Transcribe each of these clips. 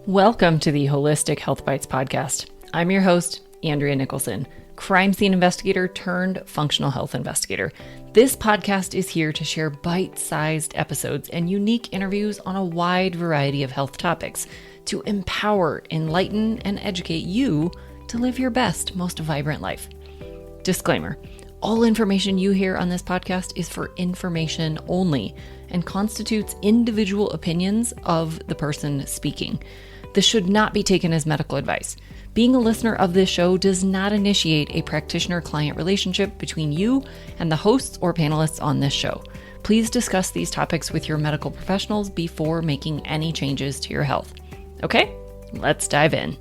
Welcome to the Holistic Health Bites podcast. I'm your host, Andrea Nicholson, crime scene investigator turned functional health investigator. This podcast is here to share bite-sized episodes and unique interviews on a wide variety of health topics to empower, enlighten, and educate you to live your best, most vibrant life. Disclaimer: all information you hear on this podcast is for information only and constitutes individual opinions of the person speaking. This should not be taken as medical advice. Being a listener of this show does not initiate a practitioner-client relationship between you and the hosts or panelists on this show. Please discuss these topics with your medical professionals before making any changes to your health. Okay, let's dive in.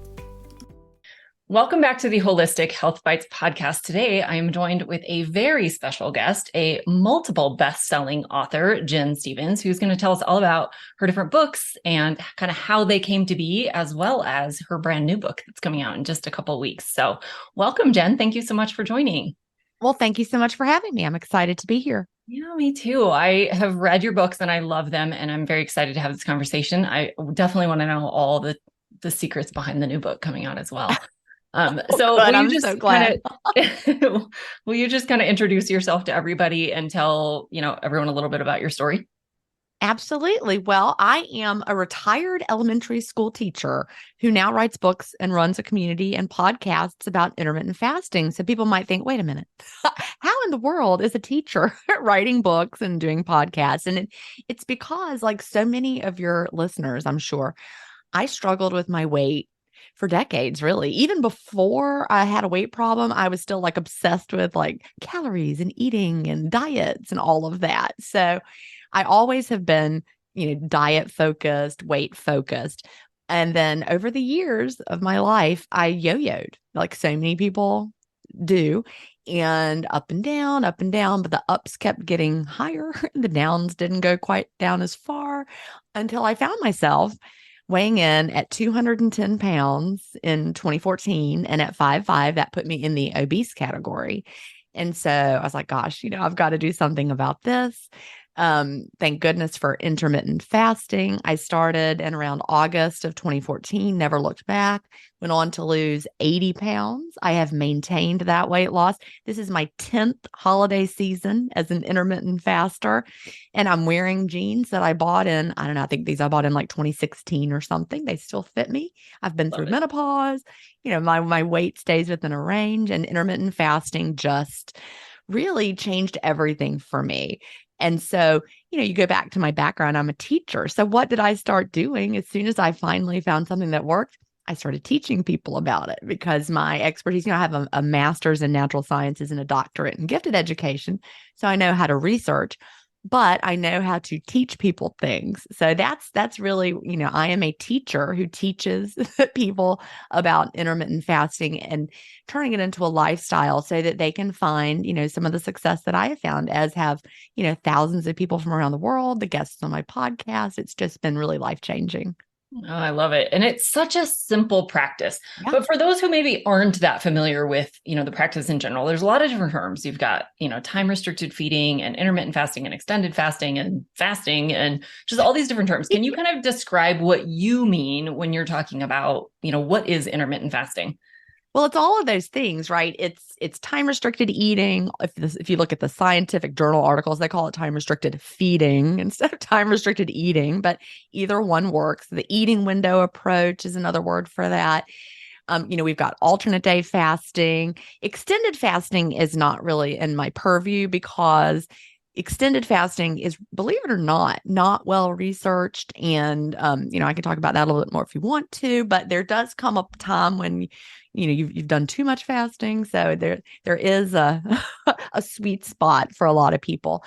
Welcome back to the Holistic Health Bites podcast. Today, I am joined with a very special guest, a multiple best-selling author, Gin Stephens, who's going to tell us all about her different books and kind of how they came to be, as well as her brand new book that's coming out in just a couple of weeks. So welcome, Jen. Thank you so much for joining. Well, thank you so much for having me. I'm excited to be here. Yeah, me too. I have read your books and I love them, and I'm very excited to have this conversation. I definitely want to know all the secrets behind the new book coming out as well. So will you just kind of introduce yourself to everybody and tell, everyone a little bit about your story? Absolutely. Well, I am a retired elementary school teacher who now writes books and runs a community and podcasts about intermittent fasting. So people might think, wait a minute, how in the world is a teacher writing books and doing podcasts? And it's because, like so many of your listeners, I'm sure, I struggled with my weight for decades, really. Even before I had a weight problem, I was still obsessed with calories and eating and diets and all of that. So I always have been, diet focused, weight focused. And then over the years of my life, I yo-yoed like so many people do, and up and down, but the ups kept getting higher. The downs didn't go quite down as far until I found myself weighing in at 210 pounds in 2014. And at 5'5", that put me in the obese category. And so I was like, gosh, I've got to do something about this. Thank goodness for intermittent fasting. I started in around August of 2014, never looked back, went on to lose 80 pounds. I have maintained that weight loss. This is my 10th holiday season as an intermittent faster. And I'm wearing jeans that I bought in, I don't know, I think these I bought in 2016 or something. They still fit me. I've been through menopause. My weight stays within a range, and intermittent fasting just really changed everything for me. And so, you go back to my background, I'm a teacher. So what did I start doing? As soon as I finally found something that worked, I started teaching people about it, because my expertise, I have a master's in natural sciences and a doctorate in gifted education. So I know how to research, but I know how to teach people things. So that's really, I am a teacher who teaches people about intermittent fasting and turning it into a lifestyle so that they can find, some of the success that I have found, as have, thousands of people from around the world, the guests on my podcast. It's just been really life-changing. Oh, I love it. And it's such a simple practice. Yeah. But for those who maybe aren't that familiar with, the practice in general, there's a lot of different terms. You've got, time restricted feeding and intermittent fasting and extended fasting and just all these different terms. Can you kind of describe what you mean when you're talking about, what is intermittent fasting? Well, it's all of those things, right? It's time restricted eating. If you look at the scientific journal articles, they call it time restricted feeding instead of time restricted eating, but either one works. The eating window approach is another word for that. We've got alternate day fasting. Extended fasting is not really in my purview, because extended fasting is, believe it or not well researched. And, I can talk about that a little bit more if you want to, but there does come a time when, you've done too much fasting. So there is a sweet spot for a lot of people,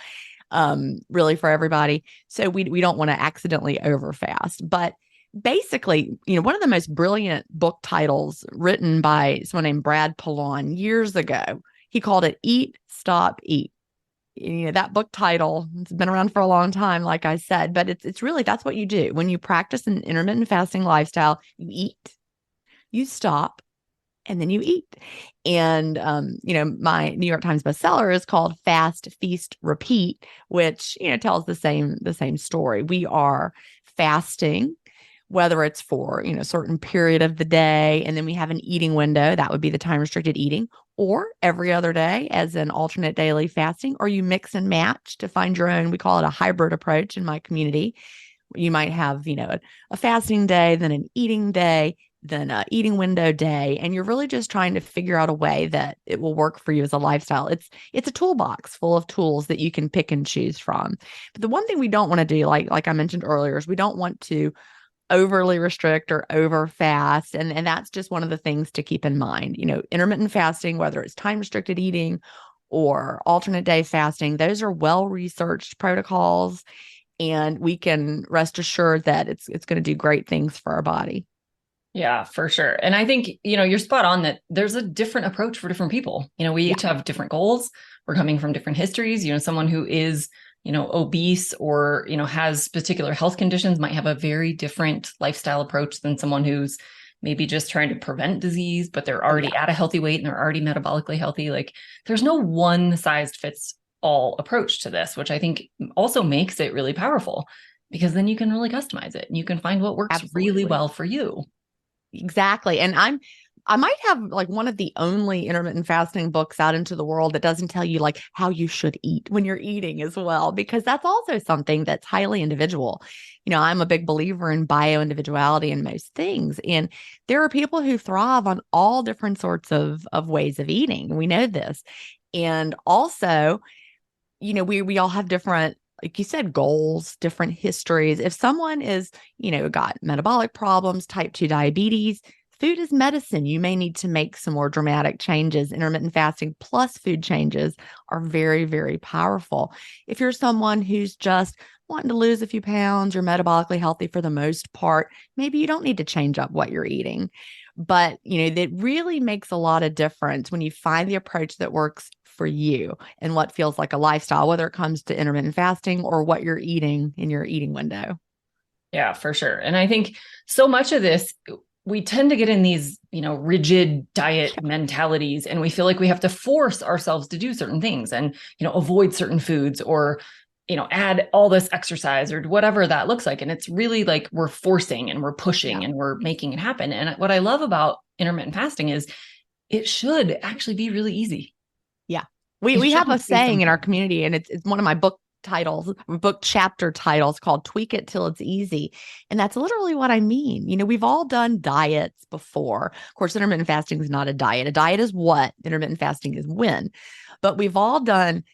really for everybody. So we don't want to accidentally overfast. But basically, one of the most brilliant book titles written by someone named Brad Pallon years ago, he called it Eat, Stop, Eat. That book title, it's been around for a long time, like I said, but it's really, that's what you do. When you practice an intermittent fasting lifestyle, you eat, you stop, and then you eat. And, my New York Times bestseller is called Fast, Feast, Repeat, which, tells the same story. We are fasting whether it's for, a certain period of the day. And then we have an eating window. That would be the time restricted eating, or every other day as an alternate daily fasting, or you mix and match to find your own. We call it a hybrid approach in my community. You might have, a fasting day, then an eating day, then a eating window day. And you're really just trying to figure out a way that it will work for you as a lifestyle. It's a toolbox full of tools that you can pick and choose from. But the one thing we don't want to do, like I mentioned earlier, is we don't want to overly restrict or over fast. And that's just one of the things to keep in mind. Intermittent fasting, whether it's time restricted eating or alternate day fasting, those are well-researched protocols. And we can rest assured that it's going to do great things for our body. Yeah, for sure. And I think, you're spot on that there's a different approach for different people. We each have different goals. We're coming from different histories. Someone who is, obese or, has particular health conditions might have a very different lifestyle approach than someone who's maybe just trying to prevent disease, but they're already at a healthy weight and they're already metabolically healthy. Like there's no one size fits all approach to this, which I think also makes it really powerful, because then you can really customize it and you can find what works really well for you. Exactly. And I might have like one of the only intermittent fasting books out into the world that doesn't tell you like how you should eat when you're eating as well, because that's also something that's highly individual. I'm a big believer in bio-individuality in most things. And there are people who thrive on all different sorts of ways of eating. We know this. And also, we all have different, like you said, goals, different histories. If someone is, got metabolic problems, type 2 diabetes, food is medicine. You may need to make some more dramatic changes. Intermittent fasting plus food changes are very, very powerful. If you're someone who's just wanting to lose a few pounds, you're metabolically healthy for the most part, maybe you don't need to change up what you're eating. But, that really makes a lot of difference when you find the approach that works for you and what feels like a lifestyle, whether it comes to intermittent fasting or what you're eating in your eating window. Yeah, for sure. And I think so much of this, we tend to get in these, rigid diet mentalities, and we feel like we have to force ourselves to do certain things and, avoid certain foods or, add all this exercise or whatever that looks like. And it's really like we're forcing and we're pushing and we're making it happen. And what I love about intermittent fasting is it should actually be really easy. Yeah. We have a saying in our community, and it's one of my book chapter titles called Tweak It Till It's Easy. And that's literally what I mean. We've all done diets before. Of course, intermittent fasting is not a diet. A diet is what? Intermittent fasting is when. But we've all done,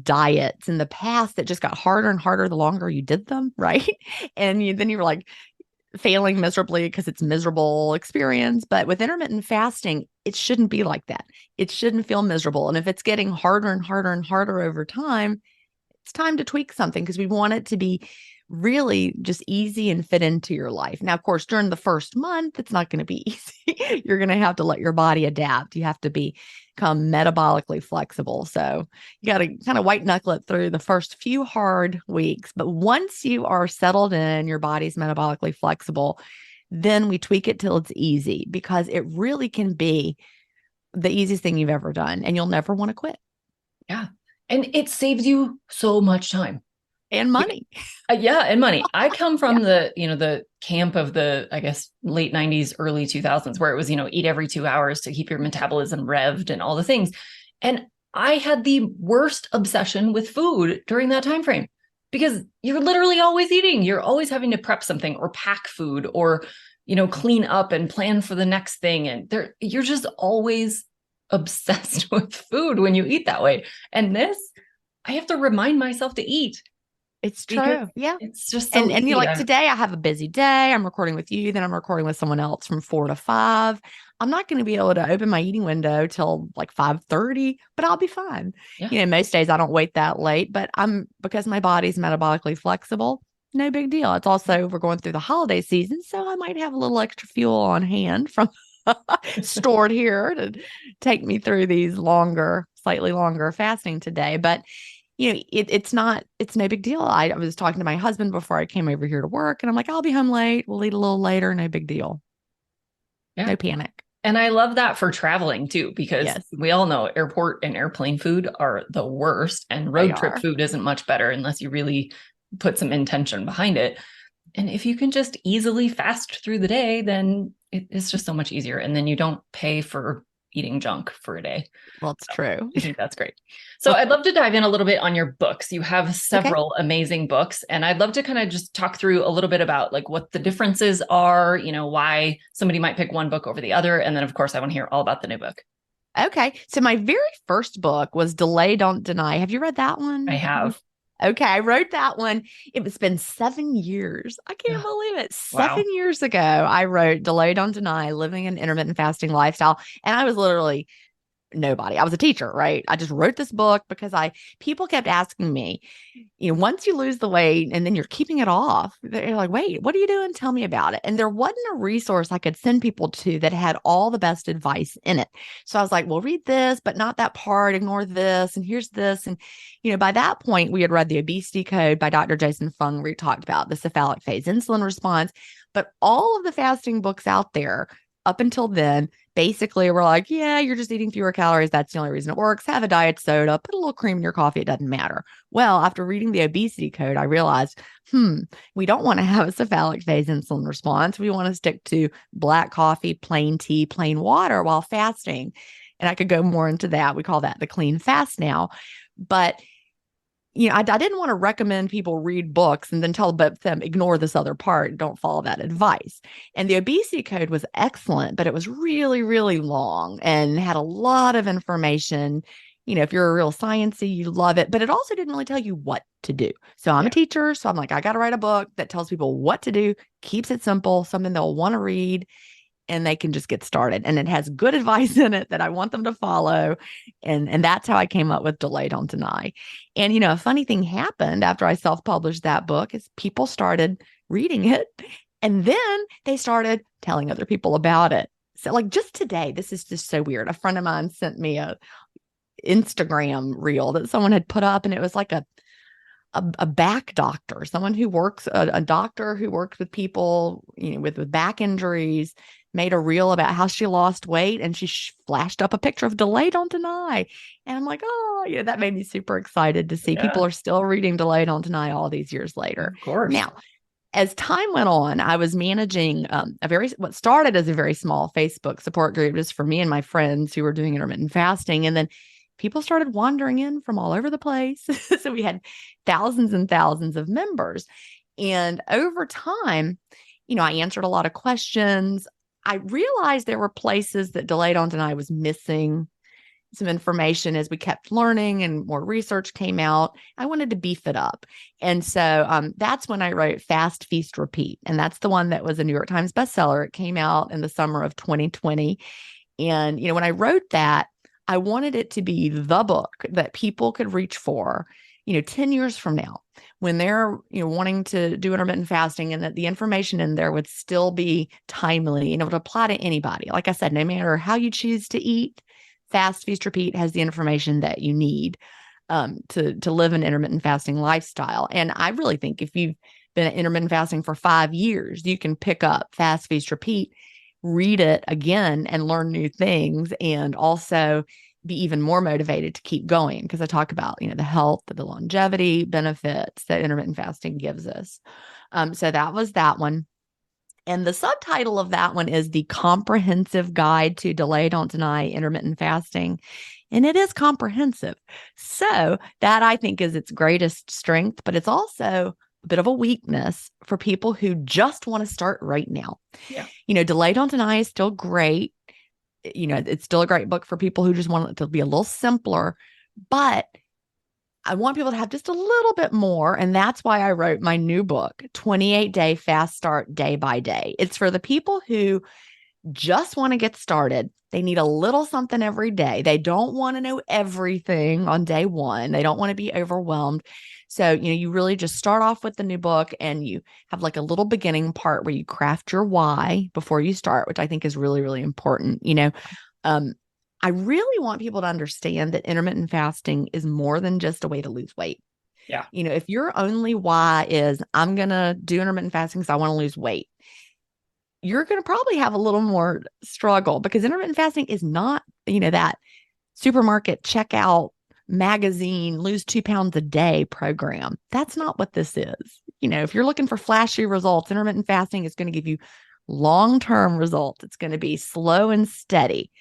diets in the past that just got harder and harder the longer you did them, right? And then you were like, failing miserably because it's a miserable experience. But with intermittent fasting, it shouldn't be like that. It shouldn't feel miserable. And if it's getting harder and harder and harder over time, it's time to tweak something because we want it to be really just easy and fit into your life. Now, of course, during the first month, it's not going to be easy. You're going to have to let your body adapt. You have to become metabolically flexible. So you got to kind of white knuckle it through the first few hard weeks. But once you are settled in, your body's metabolically flexible, then we tweak it till it's easy, because it really can be the easiest thing you've ever done, and you'll never want to quit. Yeah. And it saves you so much time. And money. Yeah. And money. I come from the camp of the, I guess, late 90s, early 2000s, where it was, eat every 2 hours to keep your metabolism revved and all the things. And I had the worst obsession with food during that time frame, because you're literally always eating. You're always having to prep something or pack food or, clean up and plan for the next thing. And you're just always obsessed with food when you eat that way. And this, I have to remind myself to eat. It's true. Yeah. It's just so and you're like, today I have a busy day. I'm recording with you. Then I'm recording with someone else from 4 to 5. I'm not going to be able to open my eating window till like 5:30, but I'll be fine. Yeah. Most days I don't wait that late, but because my body's metabolically flexible, no big deal. It's also, we're going through the holiday season, so I might have a little extra fuel on hand from stored here to take me through these slightly longer fasting today. But it's no big deal. I was talking to my husband before I came over here to work, and I'm like, I'll be home late. We'll eat a little later. No big deal. Yeah. No panic. And I love that for traveling too, because we all know airport and airplane food are the worst, and road trip food isn't much better unless you really put some intention behind it. And if you can just easily fast through the day, then it's just so much easier. And then you don't pay for eating junk for a day. Well, it's true. I think that's great. So I'd love to dive in a little bit on your books. You have Okay. several amazing books, and I'd love to kind of just talk through a little bit about like what the differences are, why somebody might pick one book over the other. And then of course I want to hear all about the new book. Okay. So my very first book was Delay, Don't Deny. Have you read that I one? have. Okay, I wrote that one. It's been 7 years. I can't Ugh, believe it. Seven wow. years ago, I wrote Delay, Don't Deny, Living an Intermittent Fasting Lifestyle. And I was literally nobody. I was a teacher, right? I just wrote this book because people kept asking me, once you lose the weight and then you're keeping it off, they're like, wait, what are you doing? Tell me about it. And there wasn't a resource I could send people to that had all the best advice in it. So I was like, well, read this, but not that part, ignore this, and here's this. And, by that point, we had read The Obesity Code by Dr. Jason Fung, where he talked about the cephalic phase insulin response. But all of the fasting books out there up until then basically were like, yeah, you're just eating fewer calories. That's the only reason it works. Have a diet soda, put a little cream in your coffee. It doesn't matter. Well, after reading the obesity code, I realized, we don't want to have a cephalic phase insulin response. We want to stick to black coffee, plain tea, plain water while fasting. And I could go more into that. We call that the clean fast now. But I didn't want to recommend people read books and then tell them ignore this other part. Don't follow that advice. And the obesity code was excellent, but it was really, really long and had a lot of information. If you're a real sciencey, you love it, but it also didn't really tell you what to do. So I'm a Yeah. teacher. So I'm like, I got to write a book that tells people what to do, keeps it simple, something they'll want to read, and they can just get started. And it has good advice in it that I want them to follow. And that's how I came up with Delay, Don't Deny. And, a funny thing happened after I self-published that book is people started reading it. And then they started telling other people about it. So like just today, this is just so weird. A friend of mine sent me a Instagram reel that someone had put up, and it was like a back doctor, someone who works, a doctor who works with people, with back injuries, made a reel about how she lost weight, and she flashed up a picture of Delay, Don't Deny. And I'm like, oh, that made me super excited to see Yeah, people are still reading Delay, Don't Deny all these years later. of course. Now, as time went on, I was managing what started as a very small Facebook support group just for me and my friends who were doing intermittent fasting. And then people started wandering in from all over the place. So we had thousands and thousands of members. And over time, I answered a lot of questions. I realized there were places that Delay, Don't Deny was missing some information as we kept learning and more research came out. I wanted to beef it up. And so that's when I wrote Fast, Feast, Repeat. And that's the one that was a New York Times bestseller. It came out in the summer of 2020. And, when I wrote that, I wanted it to be the book that people could reach for, 10 years from now when they're, wanting to do intermittent fasting, and that the information in there would still be timely and it would apply to anybody. Like I said, no matter how you choose to eat, Fast, Feast, Repeat has the information that you need to live an intermittent fasting lifestyle. And I really think if you've been intermittent fasting for 5 years, you can pick up Fast, Feast, Repeat, read it again and learn new things, and also be even more motivated to keep going, because I talk about, the health, the longevity benefits that intermittent fasting gives us. So that was that one. And the subtitle of that one is The Comprehensive Guide to Delay, Don't Deny Intermittent Fasting. And it is comprehensive. So that I think is its greatest strength, but it's also a bit of a weakness for people who just want to start right now. Yeah. Delay, Don't Deny is still great. It's still a great book for people who just want it to be a little simpler, but I want people to have just a little bit more. And that's why I wrote my new book, 28-Day Fast Start Day by Day. It's for the people who just want to get started. They need a little something every day. They don't want to know everything on day one. They don't want to be overwhelmed. So, you really just start off with the new book, and you have like a little beginning part where you craft your why before you start, which I think is really, really important. I really want people to understand that intermittent fasting is more than just a way to lose weight. Yeah. If your only why is I'm going to do intermittent fasting because I want to lose weight, you're going to probably have a little more struggle, because intermittent fasting is not, that supermarket checkout magazine lose 2 pounds a day program. That's not what this is. If you're looking for flashy results, intermittent fasting is going to give you long-term results. It's going to be slow and steady.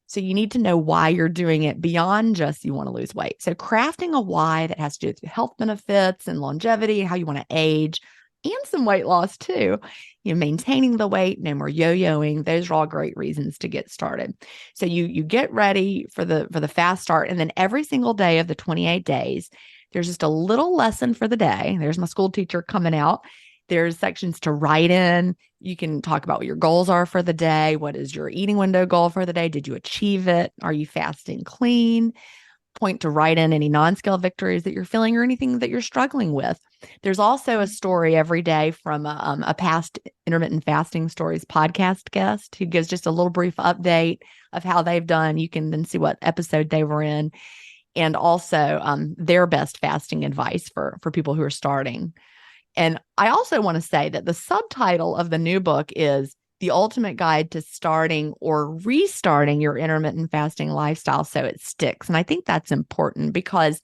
So you need to know why you're doing it beyond just you want to lose weight. So crafting a why that has to do with health benefits and longevity, how you want to age, and some weight loss too. Maintaining the weight, no more yo-yoing. Those are all great reasons to get started. So you get ready for the fast start, and then every single day of the 28 days, there's just a little lesson for the day. There's my school teacher coming out. There's sections to write in. You can talk about what your goals are for the day. What is your eating window goal for the day? Did you achieve it? Are you fasting clean? Point to write in any non-scale victories that you're feeling or anything that you're struggling with. There's also a story every day from a past intermittent fasting stories podcast guest who gives just a little brief update of how they've done. You can then see what episode they were in, and also their best fasting advice for people who are starting. And I also want to say that the subtitle of the new book is The Ultimate Guide to Starting or Restarting Your Intermittent Fasting Lifestyle So It Sticks. And I think that's important because,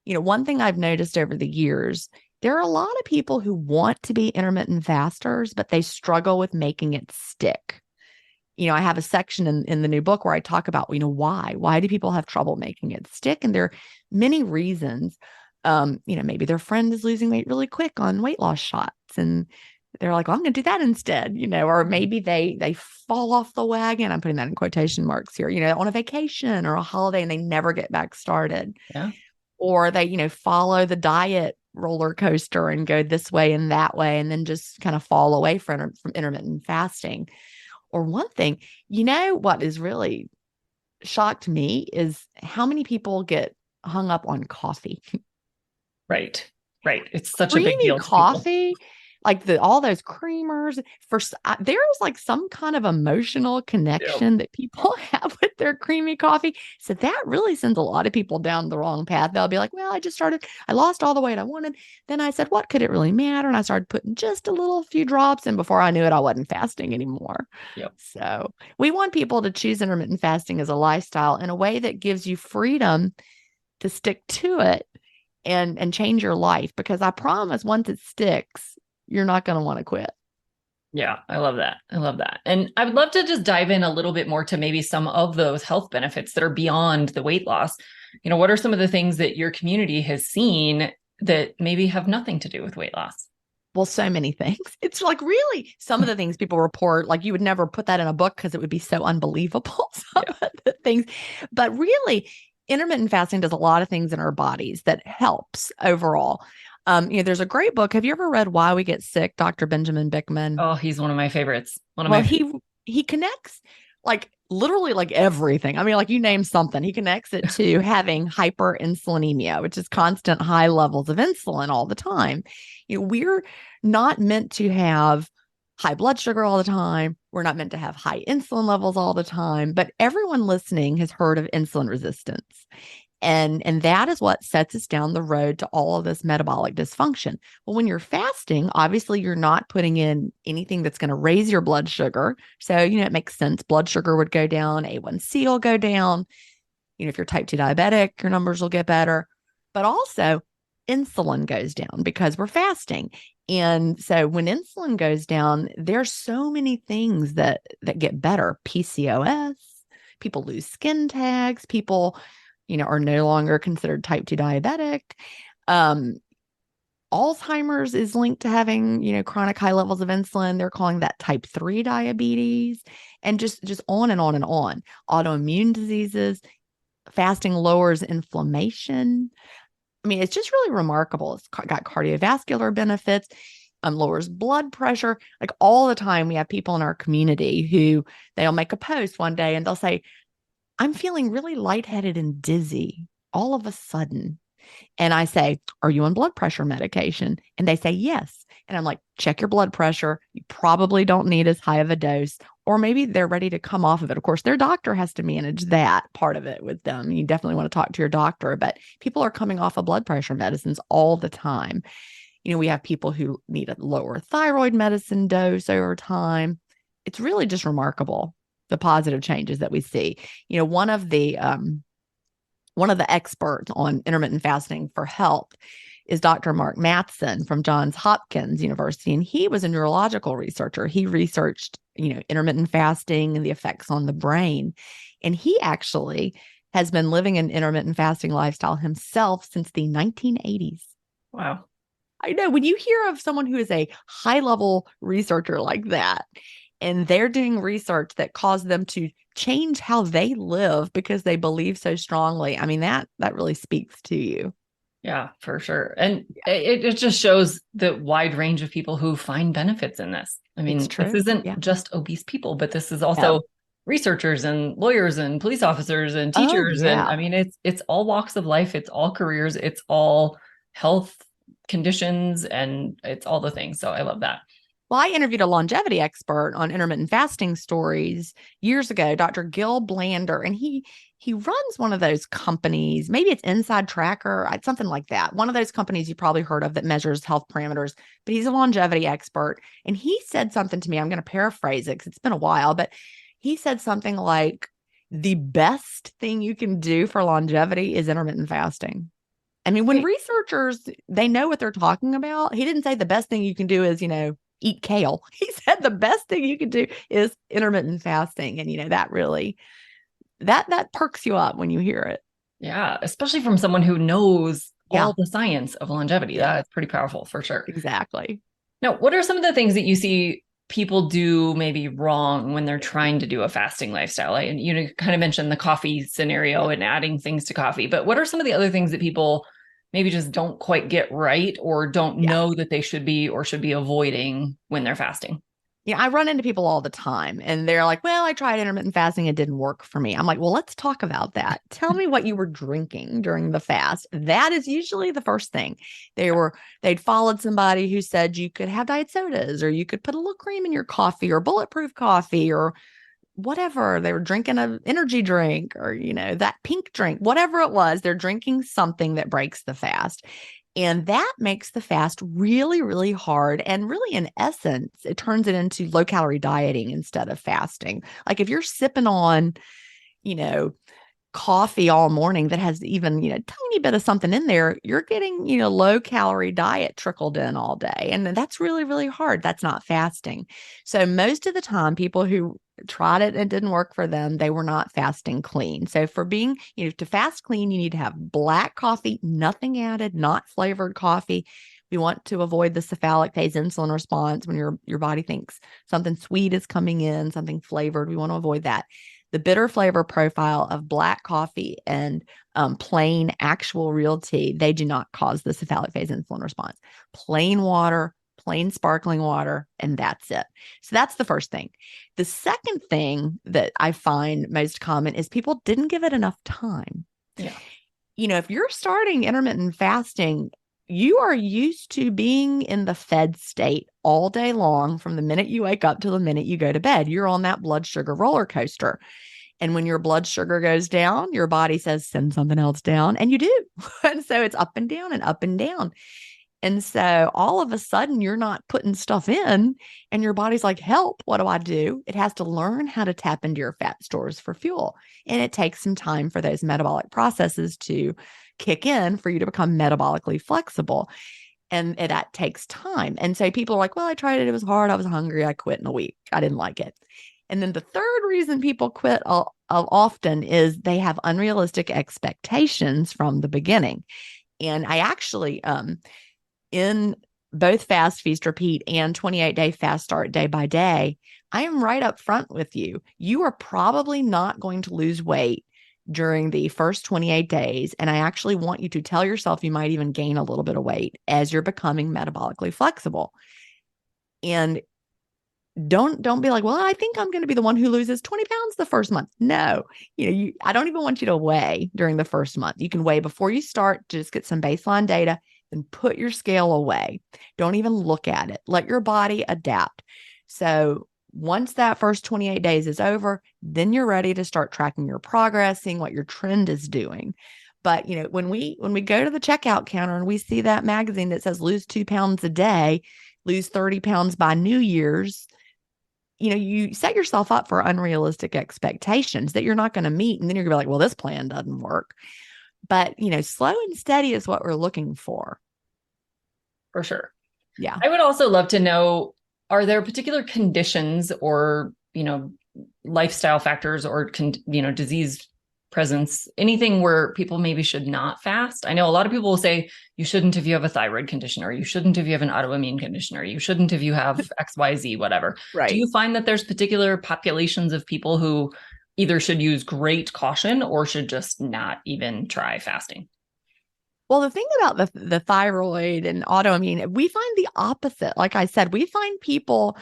one thing I've noticed over the years, there are a lot of people who want to be intermittent fasters, but they struggle with making it stick. I have a section in the new book where I talk about, why. Why do people have trouble making it stick? And there are many reasons. Maybe their friend is losing weight really quick on weight loss shots, and they're like, well, I'm going to do that instead, or maybe they fall off the wagon. I'm putting that in quotation marks here, on a vacation or a holiday, and they never get back started. Yeah. Or they, follow the diet roller coaster and go this way and that way, and then just kind of fall away from intermittent fasting. Or one thing, what is really shocked me is how many people get hung up on coffee. Right. It's such Creamy a big deal. coffee, like all those creamers. There's like some kind of emotional connection that people have with their creamy coffee. So that really sends a lot of people down the wrong path. They'll be like, well, I lost all the weight I wanted. Then I said, what could it really matter? And I started putting just a few drops. And before I knew it, I wasn't fasting anymore. Yep. So we want people to choose intermittent fasting as a lifestyle in a way that gives you freedom to stick to it and change your life, because I promise once it sticks, you're not going to want to quit. Yeah, I love that. And I would love to just dive in a little bit more to maybe some of those health benefits that are beyond the weight loss. What are some of the things that your community has seen that maybe have nothing to do with weight loss? Well, so many things. It's like really some of the things people report, like you would never put that in a book because it would be so unbelievable. Some of the things, but really intermittent fasting does a lot of things in our bodies that helps overall. There's a great book. Have you ever read Why We Get Sick, Dr. Benjamin Bickman? Oh, he's one of my favorites. He connects like literally like everything. I mean, like you name something, he connects it to having hyperinsulinemia, which is constant high levels of insulin all the time. We're not meant to have high blood sugar all the time. We're not meant to have high insulin levels all the time, but everyone listening has heard of insulin resistance. And that is what sets us down the road to all of this metabolic dysfunction. Well, when you're fasting, obviously you're not putting in anything that's going to raise your blood sugar. So, it makes sense. Blood sugar would go down, A1C will go down. If you're type 2 diabetic, your numbers will get better. But also insulin goes down because we're fasting. And so when insulin goes down, there's so many things that get better. PCOS, people lose skin tags, people, are no longer considered type 2 diabetic. Alzheimer's is linked to having, chronic high levels of insulin. They're calling that type 3 diabetes, and just on and on and on. Autoimmune diseases, fasting lowers inflammation. I mean, it's just really remarkable. It's got cardiovascular benefits, lowers blood pressure. Like all the time, we have people in our community who they'll make a post one day and they'll say, I'm feeling really lightheaded and dizzy all of a sudden. And I say, are you on blood pressure medication? And they say, yes. And I'm like, check your blood pressure. You probably don't need as high of a dose, or maybe they're ready to come off of it. Of course, their doctor has to manage that part of it with them. You definitely want to talk to your doctor, but people are coming off of blood pressure medicines all the time. We have people who need a lower thyroid medicine dose over time. It's really just remarkable, the positive changes that we see. One of the one of the experts on intermittent fasting for health is Dr. Mark Matheson from Johns Hopkins University. And he was a neurological researcher. He researched, intermittent fasting and the effects on the brain. And he actually has been living an intermittent fasting lifestyle himself since the 1980s. Wow. I know, when you hear of someone who is a high level researcher like that, and they're doing research that caused them to change how they live because they believe so strongly. I mean, that really speaks to you. Yeah, for sure. And it just shows the wide range of people who find benefits in this. I mean, It's true. this isn't Yeah. just obese people, but this is No. also researchers and lawyers and police officers and Oh, teachers. yeah. And I mean, it's all walks of life. It's all careers. It's all health conditions, and it's all the things. So I love that. Well, I interviewed a longevity expert on intermittent fasting stories years ago, Dr. Gil Blander, and he runs one of those companies. Maybe it's Inside Tracker, something like that. One of those companies you probably heard of that measures health parameters, but he's a longevity expert. And he said something to me. I'm going to paraphrase it because it's been a while, but he said something like, the best thing you can do for longevity is intermittent fasting. I mean, when researchers, they know what they're talking about. He didn't say the best thing you can do is, eat kale. He said the best thing you can do is intermittent fasting. And, that really, that perks you up when you hear it. Yeah, especially from someone who knows Yeah. all the science of longevity. Yeah. That's pretty powerful for sure. Exactly. Now, what are some of the things that you see people do maybe wrong when they're trying to do a fasting lifestyle? And you kind of mentioned the coffee scenario and adding things to coffee, but what are some of the other things that people maybe just don't quite get right or don't know that they should be or should be avoiding when they're fasting? I run into people all the time and they're like, well, I tried intermittent fasting. It didn't work for me. I'm like, well, let's talk about that. Tell me what you were drinking during the fast. That is usually the first thing. They'd followed somebody who said you could have diet sodas or you could put a little cream in your coffee or bulletproof coffee or whatever. They were drinking an energy drink or, that pink drink, whatever it was, they're drinking something that breaks the fast. And that makes the fast really, really hard. And really, in essence, it turns it into low calorie dieting instead of fasting. Like if you're sipping on, coffee all morning that has even, tiny bit of something in there, you're getting, low calorie diet trickled in all day. And that's really, really hard. That's not fasting. So most of the time, people who tried it and it didn't work for them, they were not fasting clean. So for being, to fast clean, you need to have black coffee, nothing added, not flavored coffee. We want to avoid the cephalic phase insulin response when your body thinks something sweet is coming in, something flavored. We want to avoid that. The bitter flavor profile of black coffee and plain actual real tea, they do not cause the cephalic phase insulin response. Plain water, plain sparkling water, and that's it. So that's the first thing. The second thing that I find most common is people didn't give it enough time. Yeah. If you're starting intermittent fasting, you are used to being in the fed state all day long from the minute you wake up to the minute you go to bed. You're on that blood sugar roller coaster. And when your blood sugar goes down, your body says, send something else down. And you do. And so it's up and down and up and down. And so all of a sudden, you're not putting stuff in and your body's like, help, what do I do? It has to learn how to tap into your fat stores for fuel. And it takes some time for those metabolic processes to kick in for you to become metabolically flexible. And that takes time. And so people are like, well, I tried it. It was hard. I was hungry. I quit in a week. I didn't like it. And then the third reason people quit often is they have unrealistic expectations from the beginning. And I actually, in both Fast, Feast, Repeat and 28-day fast start day by day, I am right up front with you. You are probably not going to lose weight during the first 28 days. And I actually want you to tell yourself you might even gain a little bit of weight as you're becoming metabolically flexible. And don't be like, well, I think I'm going to be the one who loses 20 pounds the first month. No, I don't even want you to weigh during the first month. You can weigh before you start, just get some baseline data, then put your scale away. Don't even look at it. Let your body adapt. So once that first 28 days is over, then you're ready to start tracking your progress, seeing what your trend is doing. But, when we go to the checkout counter and we see that magazine that says lose 2 pounds a day, lose 30 pounds by New Year's, you set yourself up for unrealistic expectations that you're not going to meet. And then you're going to be like, well, this plan doesn't work. But, slow and steady is what we're looking for. For sure. Yeah. I would also love to know, are there particular conditions or, lifestyle factors or, disease presence, anything where people maybe should not fast? I know a lot of people will say you shouldn't if you have a thyroid condition, or you shouldn't if you have an autoimmune condition, or you shouldn't if you have XYZ, whatever. Do Right. you find that there's particular populations of people who either should use great caution or should just not even try fasting? Well, the thing about the thyroid and autoimmune, we find the opposite. Like I said, we find people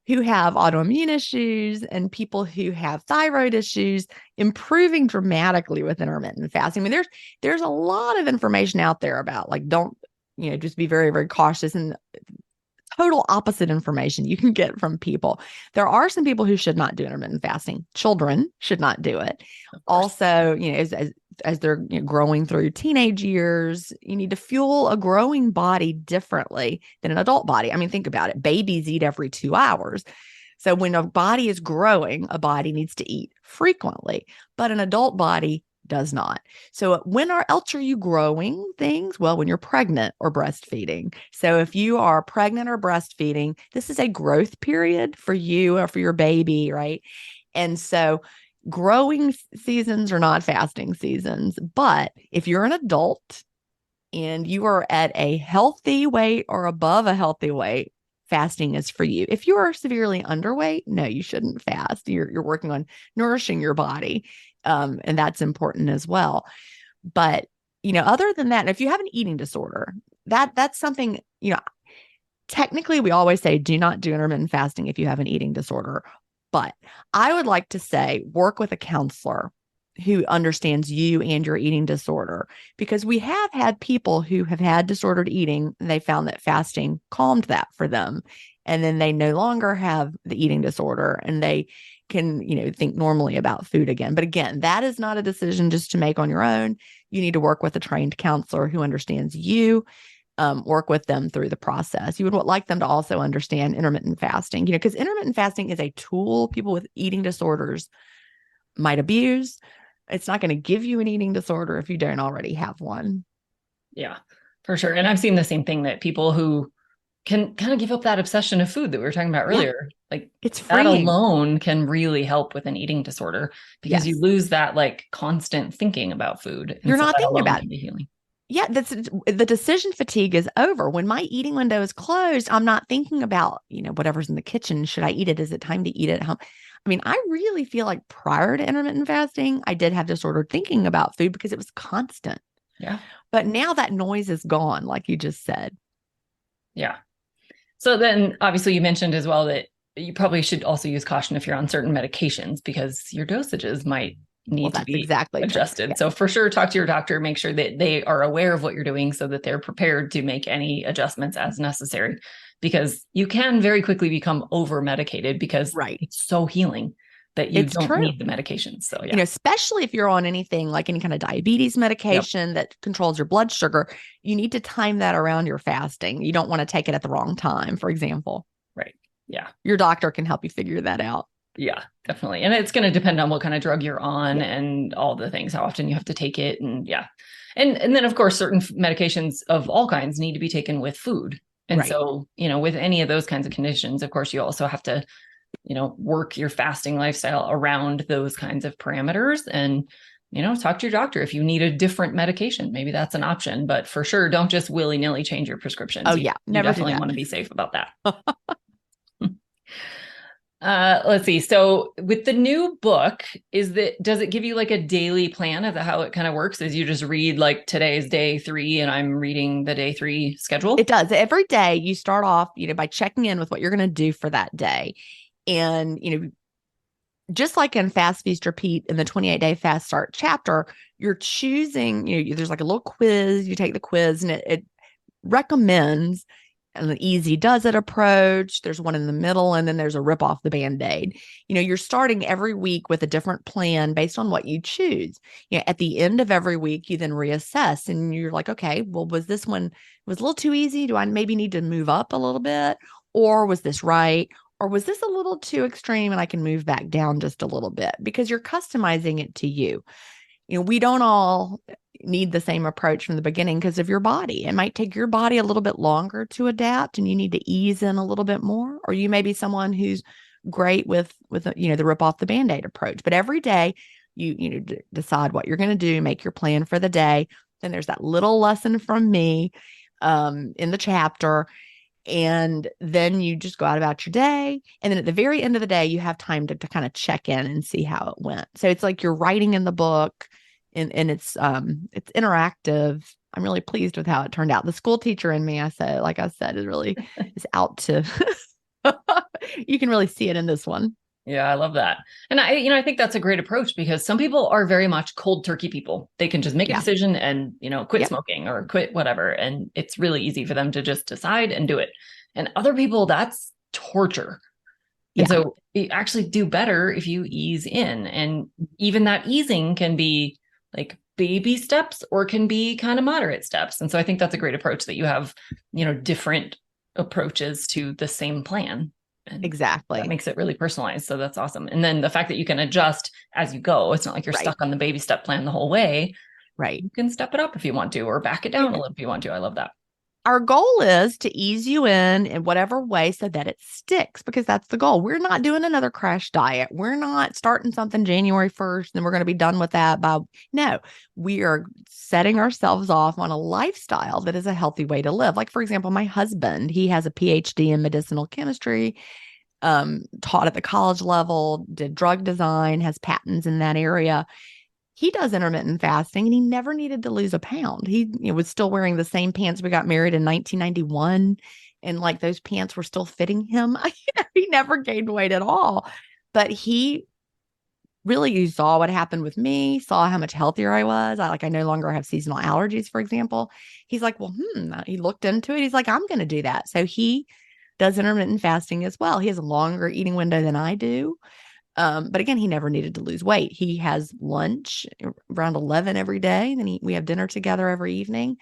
who have autoimmune issues and people who have thyroid issues improving dramatically with intermittent fasting. I mean, there's a lot of information out there about like don't, just be very, very cautious, and total opposite information you can get from people. There are some people who should not do intermittent fasting. Children should not do it. Also, as they're growing through teenage years, you need to fuel a growing body differently than an adult body. I mean, think about it. Babies eat every 2 hours. So when a body is growing, a body needs to eat frequently, but an adult body does not. So when else are you growing things? Well, when you're pregnant or breastfeeding. So if you are pregnant or breastfeeding, this is a growth period for you or for your baby, right? And so growing seasons are not fasting seasons. But if you're an adult and you are at a healthy weight or above a healthy weight, fasting is for you. If you are severely underweight, no, you shouldn't fast. You're working on nourishing your body. And that's important as well. But, other than that, if you have an eating disorder, that's something, technically we always say do not do intermittent fasting if you have an eating disorder. But I would like to say work with a counselor who understands you and your eating disorder, because we have had people who have had disordered eating and they found that fasting calmed that for them. And then they no longer have the eating disorder and they can, think normally about food again. But again, that is not a decision just to make on your own. You need to work with a trained counselor who understands you, work with them through the process. You would like them to also understand intermittent fasting, because intermittent fasting is a tool people with eating disorders might abuse. It's not going to give you an eating disorder if you don't already have one. Yeah, for sure. And I've seen the same thing, that people who can kind of give up that obsession of food that we were talking about earlier, like it's that freeing. alone can really help with an eating disorder, because you lose that like constant thinking about food. And You're so not that thinking alone about can be healing. Yeah, that's the decision fatigue is over. When my eating window is closed, I'm not thinking about, whatever's in the kitchen. Should I eat it? Is it time to eat it at home? I mean, I really feel like prior to intermittent fasting, I did have disordered thinking about food because it was constant. Yeah. But now that noise is gone, like you just said. Yeah. So then obviously you mentioned as well that you probably should also use caution if you're on certain medications, because your dosages might need to be exactly adjusted. Yeah. So for sure, talk to your doctor, make sure that they are aware of what you're doing so that they're prepared to make any adjustments as necessary, because you can very quickly become over medicated because it's so healing that you don't need the medications. So yeah. Especially if you're on anything like any kind of diabetes medication that controls your blood sugar, you need to time that around your fasting. You don't want to take it at the wrong time, for example. Right. Yeah. Your doctor can help you figure that out. Yeah, definitely. And it's going to depend on what kind of drug you're on and all the things, how often you have to take it. And yeah. And then of course, certain medications of all kinds need to be taken with food. And so, with any of those kinds of conditions, of course, you also have to, work your fasting lifestyle around those kinds of parameters, and, talk to your doctor if you need a different medication. Maybe that's an option, but for sure, don't just willy-nilly change your prescriptions. Oh, yeah. Never definitely want to be safe about that. Let's see. So with the new book, does it give you like a daily plan of how it kind of works? Is you just read like today's day 3 and I'm reading the day 3 schedule? It does. Every day you start off, by checking in with what you're going to do for that day. And, just like in Fast Feast Repeat in the 28-day Fast Start chapter, you're choosing, there's like a little quiz. You take the quiz and it recommends an easy does it approach. There's one in the middle, and then there's a rip off the Band-Aid. You're starting every week with a different plan based on what you choose. At the end of every week, you then reassess and you're like, okay, well, was this one was a little too easy? Do I maybe need to move up a little bit? Or was this right? Or was this a little too extreme and I can move back down just a little bit? Because you're customizing it to you. We don't all need the same approach from the beginning because of your body. It might take your body a little bit longer to adapt and you need to ease in a little bit more. Or you may be someone who's great with the rip off the Band-Aid approach. But every day you decide what you're going to do, make your plan for the day. Then there's that little lesson from me in the chapter. And then you just go out about your day. And then at the very end of the day, you have time to kind of check in and see how it went. So it's like you're writing in the book and it's interactive. I'm really pleased with how it turned out. The school teacher in me, like I said, is out to, you can really see it in this one. Yeah, I love that. And I think that's a great approach because some people are very much cold turkey people. They can just make a decision and, quit smoking or quit whatever. And it's really easy for them to just decide and do it. And other people, that's torture. And so you actually do better if you ease in. And even that easing can be like baby steps or can be kind of moderate steps. And so I think that's a great approach that you have, different approaches to the same plan. And exactly. That makes it really personalized. So that's awesome. And then the fact that you can adjust as you go, it's not like you're stuck on the baby step plan the whole way. Right. You can step it up if you want to, or back it down a little if you want to. I love that. Our goal is to ease you in whatever way so that it sticks, because that's the goal. We're not doing another crash diet. We're not starting something January 1st and we're going to be done with that no, we are setting ourselves off on a lifestyle that is a healthy way to live. Like, for example, my husband, he has a PhD in medicinal chemistry, taught at the college level, did drug design, has patents in that area. He does intermittent fasting and he never needed to lose a pound. He was still wearing the same pants. We got married in 1991 and like those pants were still fitting him. He never gained weight at all, but he really saw what happened with me, saw how much healthier I was. I no longer have seasonal allergies, for example. He's like, well, he looked into it. He's like, I'm going to do that. So he does intermittent fasting as well. He has a longer eating window than I do. But again, he never needed to lose weight. He has lunch around 11 every day. Then we have dinner together every evening.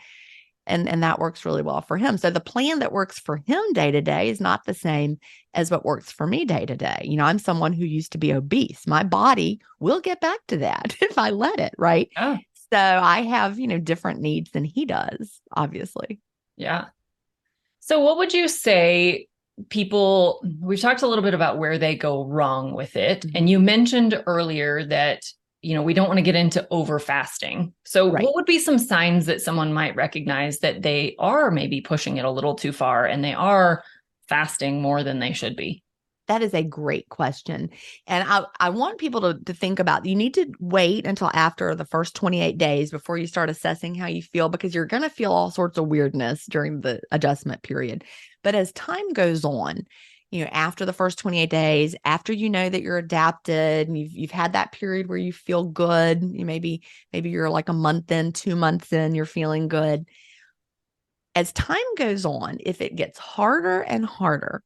And that works really well for him. So the plan that works for him day to day is not the same as what works for me day to day. I'm someone who used to be obese. My body will get back to that if I let it, right? Oh. So I have, different needs than he does, obviously. Yeah. So what would you say we've talked a little bit about where they go wrong with it. Mm-hmm. And you mentioned earlier that, we don't want to get into over fasting. So what would be some signs that someone might recognize that they are maybe pushing it a little too far and they are fasting more than they should be? That is a great question. And I want people to think about, you need to wait until after the first 28 days before you start assessing how you feel, because you're going to feel all sorts of weirdness during the adjustment period. But as time goes on, after the first 28 days, after you know that you're adapted and you've had that period where you feel good, maybe you're like a month in, 2 months in, you're feeling good. As time goes on, if it gets harder and harder,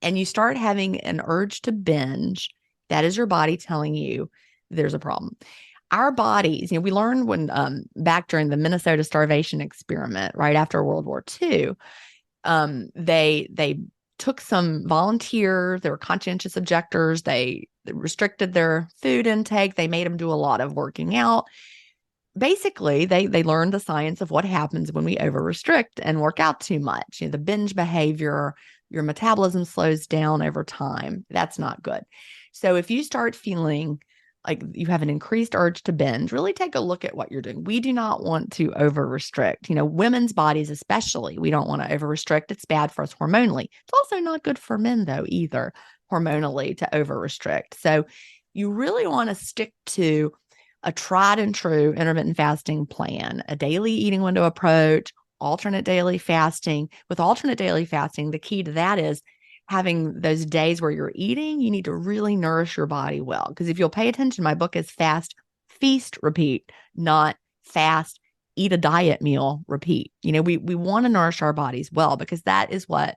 and you start having an urge to binge, that is your body telling you there's a problem. Our bodies, we learned when back during the Minnesota starvation experiment, right after World War II, they took some volunteers, they were conscientious objectors, they restricted their food intake, they made them do a lot of working out. Basically, they learned the science of what happens when we over restrict and work out too much. The binge behavior, your metabolism slows down over time. That's not good. So if you start feeling like you have an increased urge to binge, really take a look at what you're doing. We do not want to over restrict. Women's bodies especially, we don't want to over restrict. It's bad for us hormonally. It's also not good for men though either, hormonally, to over restrict. So you really want to stick to a tried and true intermittent fasting plan, a daily eating window approach, alternate daily fasting. With alternate daily fasting, the key to that is having those days where you're eating, you need to really nourish your body well. Because if you'll pay attention, my book is fast, feast, repeat, not fast, eat a diet meal, repeat. We want to nourish our bodies well, because that is what,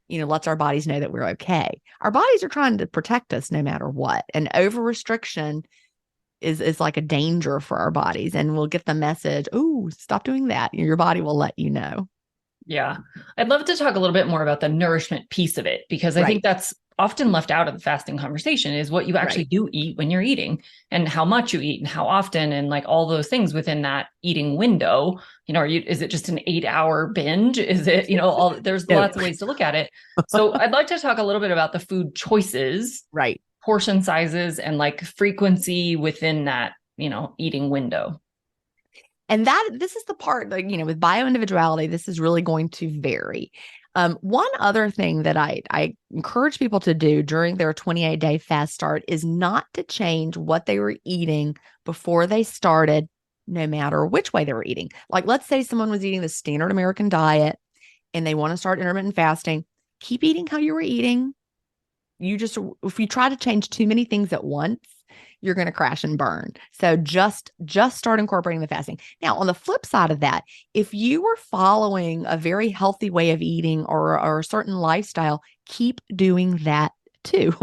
lets our bodies know that we're okay. Our bodies are trying to protect us no matter what. And over restriction is like a danger for our bodies, and we'll get the message, oh, stop doing that. Your body will let you know. Yeah. I'd love to talk a little bit more about the nourishment piece of it, because I think that's often left out of the fasting conversation is what you actually do eat when you're eating, and how much you eat and how often, and like all those things within that eating window. Is it just an 8-hour binge? Is it, there's No. lots of ways to look at it. So I'd like to talk a little bit about the food choices, Right. portion sizes, and like frequency within that, eating window. And this is the part that, with bioindividuality, this is really going to vary. One other thing that I encourage people to do during their 28-day fast start is not to change what they were eating before they started, no matter which way they were eating. Like, let's say someone was eating the standard American diet and they want to start intermittent fasting. Keep eating how you were eating. If you try to change too many things at once, you're going to crash and burn. So just start incorporating the fasting. Now, on the flip side of that, if you were following a very healthy way of eating or a certain lifestyle, keep doing that too.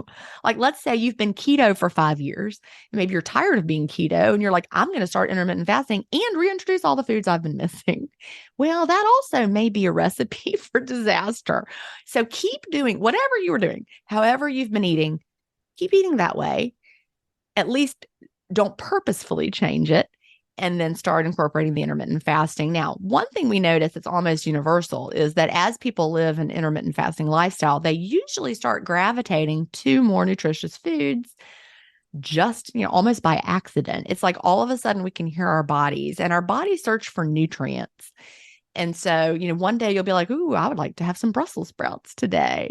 Like, let's say you've been keto for 5 years. Maybe you're tired of being keto and you're like, I'm going to start intermittent fasting and reintroduce all the foods I've been missing. Well, that also may be a recipe for disaster. So keep doing whatever you were doing, however you've been eating, keep eating that way. At least don't purposefully change it, and then start incorporating the intermittent fasting. Now, one thing we notice that's almost universal is that as people live an intermittent fasting lifestyle, they usually start gravitating to more nutritious foods just, almost by accident. It's like all of a sudden we can hear our bodies, and our bodies search for nutrients. And so, one day you'll be like, ooh, I would like to have some Brussels sprouts today.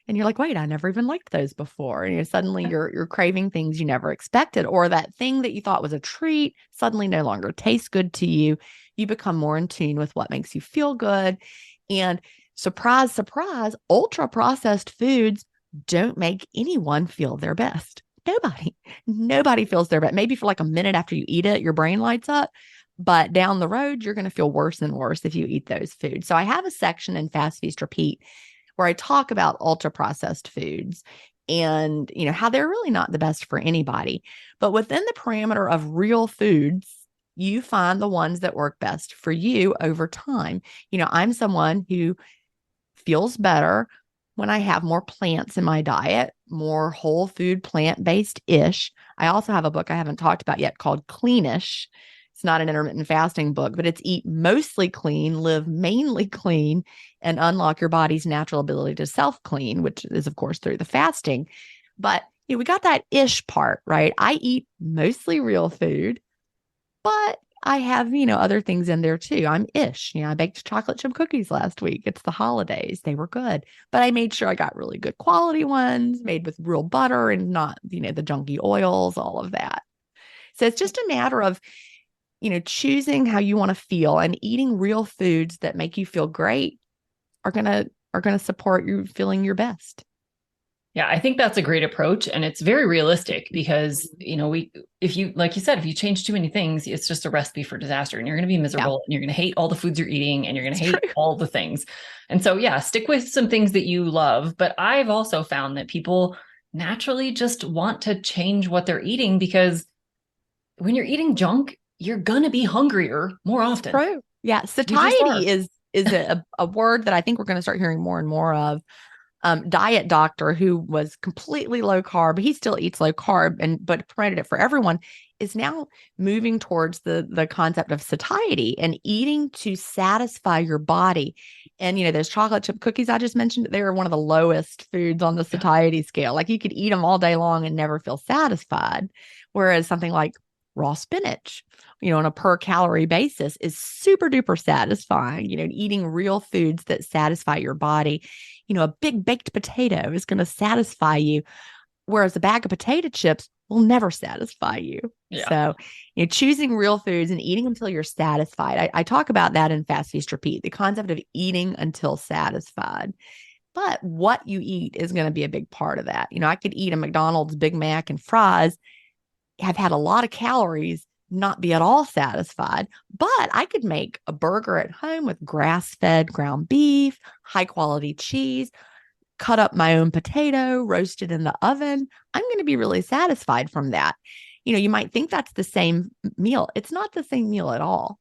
And you're like, wait, I never even liked those before. And suddenly you're craving things you never expected, or that thing that you thought was a treat suddenly no longer tastes good to you. You become more in tune with what makes you feel good. And surprise, surprise, ultra processed foods don't make anyone feel their best. Nobody feels their best. Maybe for like a minute after you eat it, your brain lights up. But down the road, you're going to feel worse and worse if you eat those foods. So I have a section in Fast Feast Repeat where I talk about ultra processed foods and, how they're really not the best for anybody. But within the parameter of real foods, you find the ones that work best for you over time. I'm someone who feels better when I have more plants in my diet, more whole food, plant-based ish. I also have a book I haven't talked about yet called Cleanish. It's not an intermittent fasting book, but it's eat mostly clean, live mainly clean, and unlock your body's natural ability to self-clean, which is, of course, through the fasting. But we got that ish part, right? I eat mostly real food, but I have, other things in there too. I'm ish. I baked chocolate chip cookies last week. It's the holidays. They were good, but I made sure I got really good quality ones made with real butter and not, the junky oils, all of that. So it's just a matter of, choosing how you want to feel, and eating real foods that make you feel great are going to support you feeling your best. Yeah, I think that's a great approach, and it's very realistic because, if you, like you said, if you change too many things, it's just a recipe for disaster, and you're going to be miserable, and you're going to hate all the foods you're eating, and you're going to hate all the things. And so, yeah, stick with some things that you love. But I've also found that people naturally just want to change what they're eating, because when you're eating junk, you're going to be hungrier more often. True. Yeah. Satiety is a word that I think we're going to start hearing more and more of. Diet doctor who was completely low carb, he still eats low carb but promoted it for everyone, is now moving towards the concept of satiety and eating to satisfy your body. And those chocolate chip cookies I just mentioned, they are one of the lowest foods on the satiety scale. Like, you could eat them all day long and never feel satisfied, whereas something like raw spinach, on a per calorie basis is super duper satisfying. Eating real foods that satisfy your body. A big baked potato is going to satisfy you, whereas a bag of potato chips will never satisfy you. Yeah. So, choosing real foods and eating until you're satisfied. I talk about that in Fast Feast Repeat, the concept of eating until satisfied. But what you eat is going to be a big part of that. I could eat a McDonald's Big Mac and fries, have had a lot of calories, not be at all satisfied, but I could make a burger at home with grass-fed ground beef, high-quality cheese, cut up my own potato, roast it in the oven. I'm going to be really satisfied from that. You might think that's the same meal. It's not the same meal at all.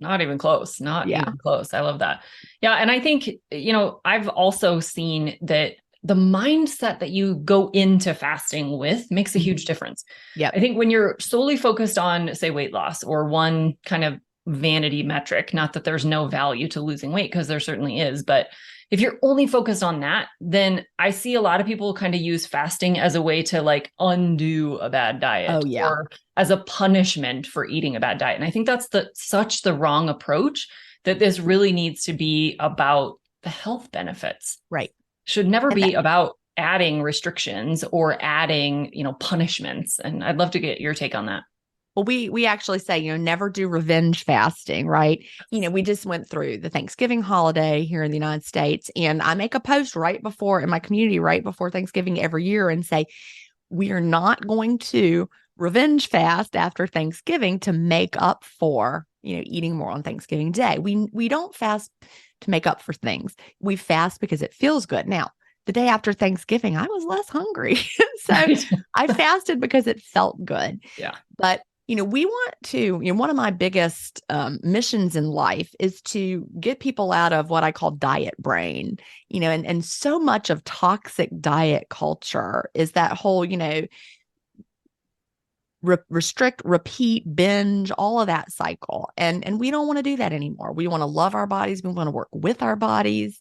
Not even close. Not even close. I love that. Yeah. And I think, I've also seen that the mindset that you go into fasting with makes a huge difference. Yeah. I think when you're solely focused on, say, weight loss or one kind of vanity metric, not that there's no value to losing weight, because there certainly is, but if you're only focused on that, then I see a lot of people kind of use fasting as a way to like undo a bad diet or as a punishment for eating a bad diet. And I think that's such the wrong approach, that this really needs to be about the health benefits. Right. Should never be about adding restrictions or adding, punishments. And I'd love to get your take on that. Well, we actually say, never do revenge fasting, right? We just went through the Thanksgiving holiday here in the United States, and I make a post in my community right before Thanksgiving every year and say, we are not going to revenge fast after Thanksgiving to make up for, eating more on Thanksgiving Day. We don't fast to make up for things. We fast because it feels good. Now, the day after Thanksgiving, I was less hungry. So I fasted because it felt good. Yeah. But we want to, one of my biggest missions in life is to get people out of what I call diet brain, and so much of toxic diet culture is that whole, restrict, repeat, binge, all of that cycle. And we don't want to do that anymore. We want to love our bodies. We want to work with our bodies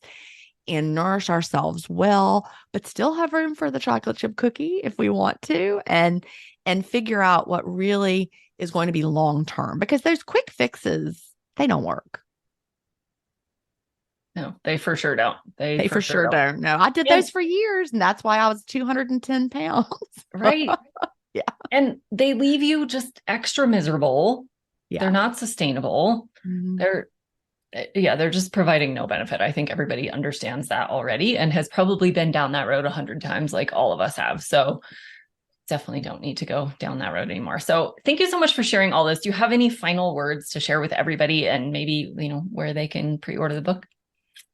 and nourish ourselves well, but still have room for the chocolate chip cookie if we want to, and figure out what really is going to be long-term, because those quick fixes, they don't work. No, they for sure don't. They for sure don't. No, I did those for years, and that's why I was 210 pounds. Right. Yeah. And they leave you just extra miserable. Yeah. They're not sustainable. Mm-hmm. They're just providing no benefit. I think everybody understands that already and has probably been down that road 100 times, like all of us have. So definitely don't need to go down that road anymore. So thank you so much for sharing all this. Do you have any final words to share with everybody, and maybe, where they can pre-order the book?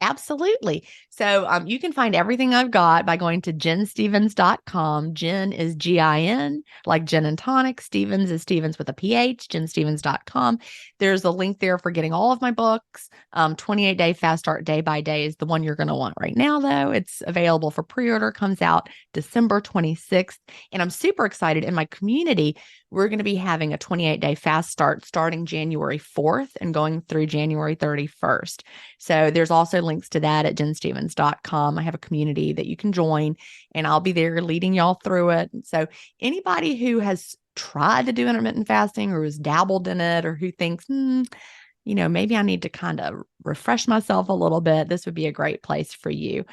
Absolutely. So you can find everything I've got by going to jenstevens.com. Gin is Gin, like gin and tonic. Stevens is Stevens with a PH, jenstevens.com. There's a link there for getting all of my books. 28-day fast start day by day is the one you're going to want right now, though. It's available for pre-order, comes out December 26th. And I'm super excited. In my community, we're going to be having a 28-day fast start starting January 4th and going through January 31st. So there's also links to that at jenstevens.com. I have a community that you can join, and I'll be there leading y'all through it. So anybody who has tried to do intermittent fasting or has dabbled in it, or who thinks, maybe I need to kind of refresh myself a little bit, this would be a great place for you.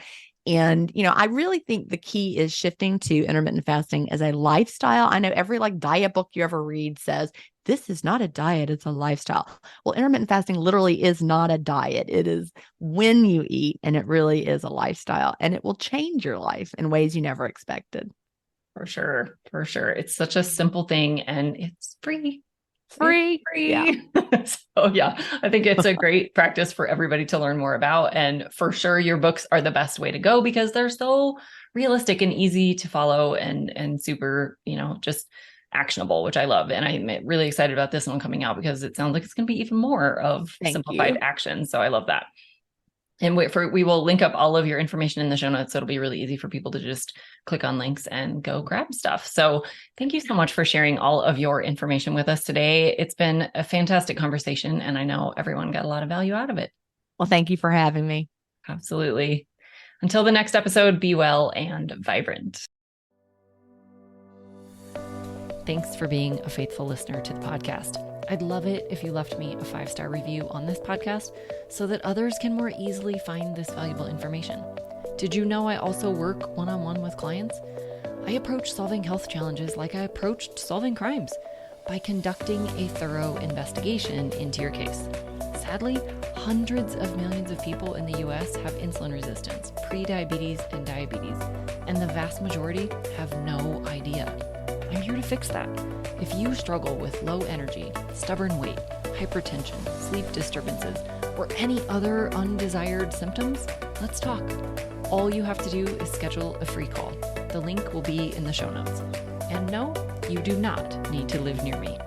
And, I really think the key is shifting to intermittent fasting as a lifestyle. I know every diet book you ever read says, this is not a diet, it's a lifestyle. Well, intermittent fasting literally is not a diet. It is when you eat, and it really is a lifestyle, and it will change your life in ways you never expected. For sure. For sure. It's such a simple thing, and it's free. Free. Yeah. So yeah, I think it's a great practice for everybody to learn more about. And for sure, your books are the best way to go because they're so realistic and easy to follow and super, just actionable, which I love. And I'm really excited about this one coming out because it sounds like it's going to be even more of simplified action. So I love that. And we will link up all of your information in the show notes. So it'll be really easy for people to just click on links and go grab stuff. So thank you so much for sharing all of your information with us today. It's been a fantastic conversation, and I know everyone got a lot of value out of it. Well, thank you for having me. Absolutely. Until the next episode, be well and vibrant. Thanks for being a faithful listener to the podcast. I'd love it if you left me a 5-star review on this podcast so that others can more easily find this valuable information. Did you know I also work one-on-one with clients? I approach solving health challenges like I approached solving crimes, by conducting a thorough investigation into your case. Sadly, hundreds of millions of people in the US have insulin resistance, prediabetes, and diabetes, and the vast majority have no idea. I'm here to fix that. If you struggle with low energy, stubborn weight, hypertension, sleep disturbances, or any other undesired symptoms, let's talk. All you have to do is schedule a free call. The link will be in the show notes. And no, you do not need to live near me.